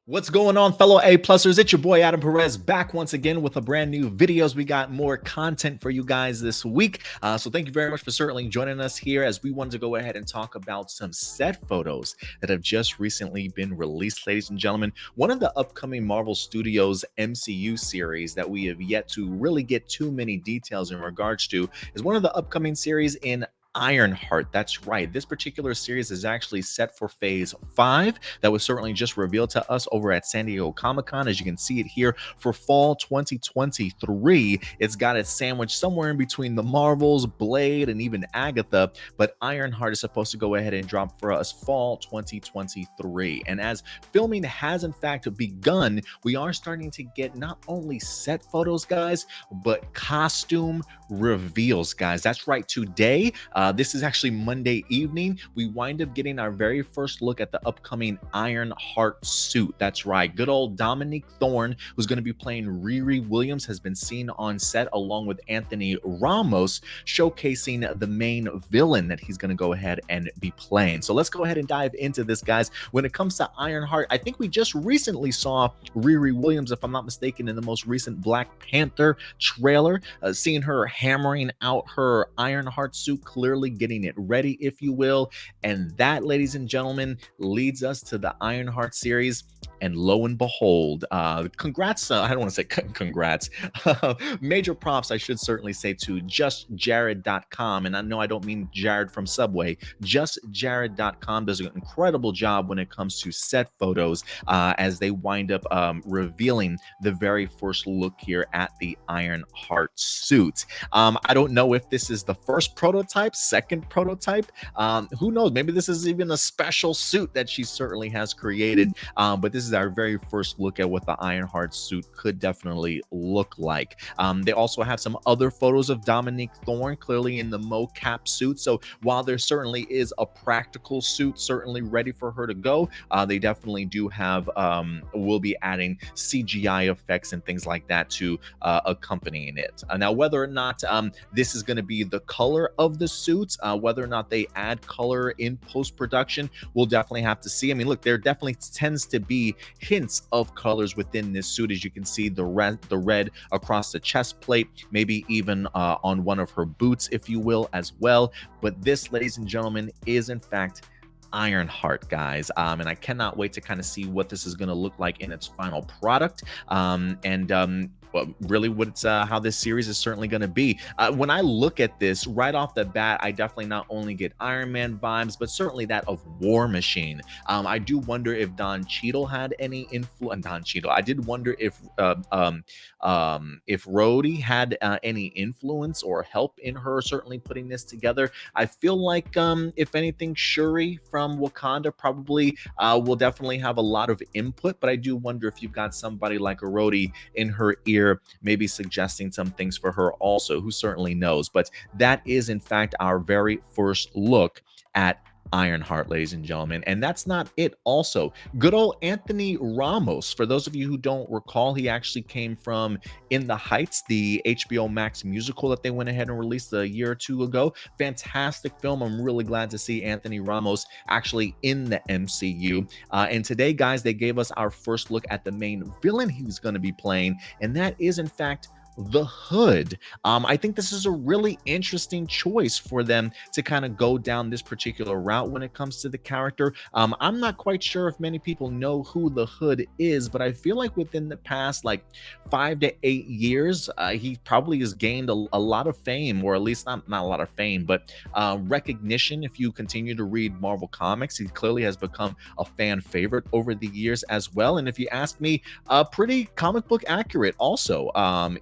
What's going on, fellow A-plusers? It's your boy Adam Perez back once again with a brand new videos. We got more content for you guys this week. So thank you very much for certainly joining us here as we wanted to go ahead and talk about some set photos that have just recently been released, ladies and gentlemen. One of the upcoming Marvel Studios MCU series that we have yet to really get too many details in regards to is one of the upcoming series in Ironheart. That's right. This particular series is actually set for phase 5. That was certainly just revealed to us over at San Diego Comic-Con. As you can see it here for fall 2023. It's got it sandwiched somewhere in between the Marvels, Blade, and even Agatha. But Ironheart is supposed to go ahead and drop for us fall 2023. And as filming has in fact begun, we are starting to get not only set photos, guys, but costume reveals, guys. That's right. Today, this is actually Monday evening. We wind up getting our very first look at the upcoming Ironheart Suit. That's right. Good old Dominique Thorne, who's going to be playing Riri Williams, has been seen on set along with Anthony Ramos, showcasing the main villain that he's going to go ahead and be playing. So let's go ahead and dive into this, guys. When it comes to Ironheart, I think we just recently saw Riri Williams, if I'm not mistaken, in the most recent Black Panther trailer, seeing her hammering out her Ironheart suit, clearly getting it ready, if you will. And that, ladies and gentlemen, leads us to the Ironheart series. And lo and behold, congrats, I don't want to say congrats, major props, I should certainly say, to justjared.com. And I know I don't mean Jared from Subway. Justjared.com does an incredible job when it comes to set photos as they wind up revealing the very first look here at the Ironheart suit. I don't know if this is the first prototype, second prototype. Who knows? Maybe this is even a special suit that she certainly has created. But this is our very first look at what the Ironheart suit could definitely look like. They also have some other photos of Dominique Thorne, clearly in the mocap suit. So while there certainly is a practical suit certainly ready for her to go, they definitely do have, will be adding CGI effects and things like that to accompanying it. Now, whether or not this is going to be the color of the suits, whether or not they add color in post-production, we'll definitely have to see. I mean, look, there definitely tends to be hints of colors within this suit. As you can see, the red across the chest plate, maybe even on one of her boots, if you will, as well. But this, ladies and gentlemen, is in fact Ironheart, guys, and I cannot wait to kind of see what this is going to look like in its final product, well, really what it's how this series is certainly going to be. When I look at this right off the bat, I definitely not only get Iron Man vibes, but certainly that of War Machine. I do wonder if Don Cheadle had any influence. Don Cheadle. I did wonder if Rhodey had any influence or help in her certainly putting this together. I feel like if anything, Shuri from Wakanda probably will definitely have a lot of input, but I do wonder if you've got somebody like a Rhodey in her ear, maybe suggesting some things for her also, who certainly knows. But that is in fact our very first look at Ironheart, ladies and gentlemen. And that's not it. Also, good old Anthony Ramos, for those of you who don't recall, he actually came from In the Heights, the HBO Max musical that they went ahead and released a year or two ago. Fantastic film. I'm really glad to see Anthony Ramos actually in the MCU. And today, guys, they gave us our first look at the main villain he was going to be playing, and that is in fact the Hood. I think this is a really interesting choice for them to kind of go down this particular route when it comes to the character. I'm not quite sure if many people know who the Hood is, but I feel like within the past like 5 to 8 years, he probably has gained a lot of fame, or at least not a lot of fame, but recognition. If you continue to read Marvel Comics, he clearly has become a fan favorite over the years as well. And if you ask me, pretty comic book accurate also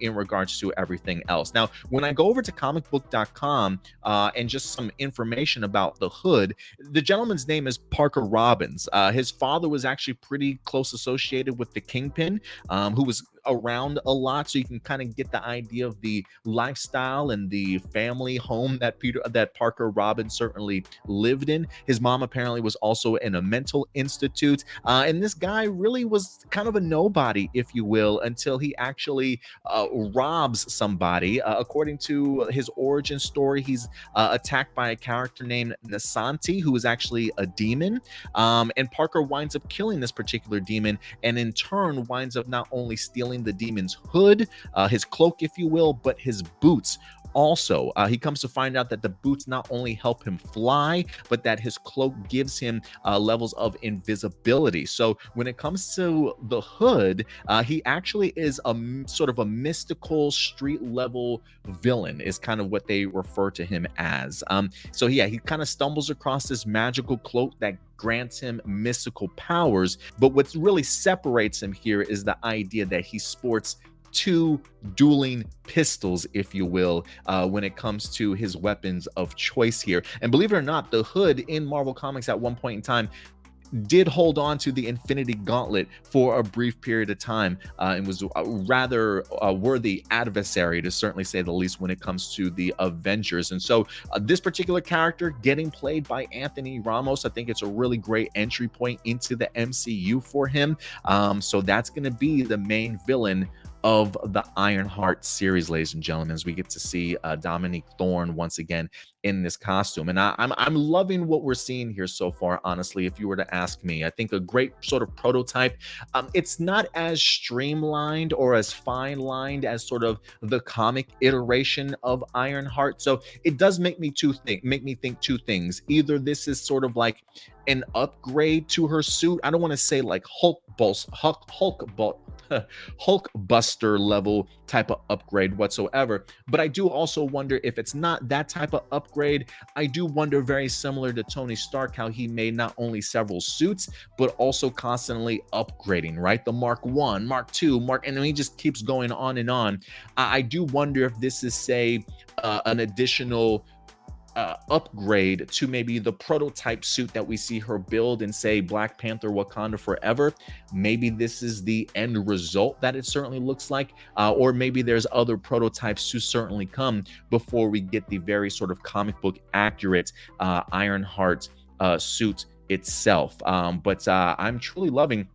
in regards to everything else. Now, when I go over to comicbook.com and just some information about the Hood, the gentleman's name is Parker Robbins. His father was actually pretty close associated with the Kingpin, who was around a lot, so you can kind of get the idea of the lifestyle and the family home that Parker Robbins certainly lived in. His mom apparently was also in a mental institute, and this guy really was kind of a nobody, if you will, until he actually robs somebody. According to his origin story, he's attacked by a character named Nasanti, who is actually a demon. And Parker winds up killing this particular demon, and in turn winds up not only stealing the demon's hood, his cloak, if you will, but his boots. Also, he comes to find out that the boots not only help him fly, but that his cloak gives him levels of invisibility. So when it comes to the hood, he actually is a sort of a mystical street level villain, is kind of what they refer to him as. So yeah, he kind of stumbles across this magical cloak that grants him mystical powers. But what really separates him here is the idea that he sports two dueling pistols, if you will, when it comes to his weapons of choice here. And believe it or not, the hood in Marvel Comics at one point in time did hold on to the Infinity Gauntlet for a brief period of time, and was a rather worthy adversary, to certainly say the least, when it comes to the Avengers. And so this particular character getting played by Anthony Ramos, I think it's a really great entry point into the MCU for him. So that's going to be the main villain of the Ironheart series, ladies and gentlemen, as we get to see Dominique Thorne once again in this costume. And I'm loving what we're seeing here so far, honestly, if you were to ask me. I think a great sort of prototype. It's not as streamlined or as fine-lined as sort of the comic iteration of Ironheart. So it does make me think two things. Either this is sort of like an upgrade to her suit. I don't want to say like Hulkbuster level type of upgrade whatsoever, but I do also wonder if it's not that type of upgrade. I do wonder, very similar to Tony Stark, how he made not only several suits but also constantly upgrading, right? The Mark 1, Mark 2, and then he just keeps going on and on. I do wonder if this is, say, an additional upgrade to maybe the prototype suit that we see her build in, say, Black Panther Wakanda Forever. Maybe this is the end result that it certainly looks like, or maybe there's other prototypes to certainly come before we get the very sort of comic book accurate Ironheart suit itself. But I'm truly loving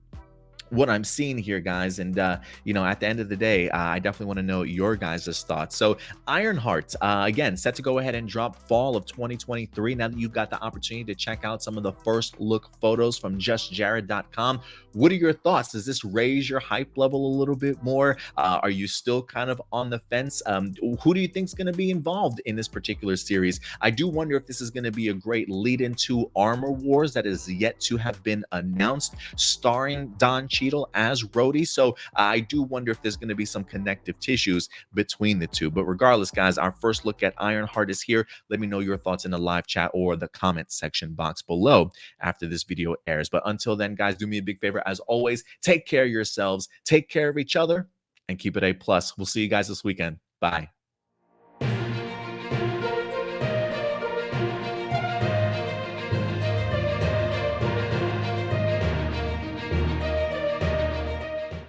what I'm seeing here, guys. And you know, at the end of the day, I definitely want to know your guys' thoughts. So Ironheart, again, set to go ahead and drop fall of 2023. Now that you've got the opportunity to check out some of the first look photos from justjared.com, what are your thoughts? Does this raise your hype level a little bit more? Are you still kind of on the fence? Who do you think is going to be involved in this particular series? I do wonder if this is going to be a great lead into Armor Wars that is yet to have been announced, starring Don Cheadle as Rhodey. So I do wonder if there's going to be some connective tissues between the two. But regardless, guys, our first look at Ironheart is here. Let me know your thoughts in the live chat or the comment section box below after this video airs. But until then, guys, do me a big favor. As always, take care of yourselves, take care of each other, and keep it A+. We'll see you guys this weekend. Bye.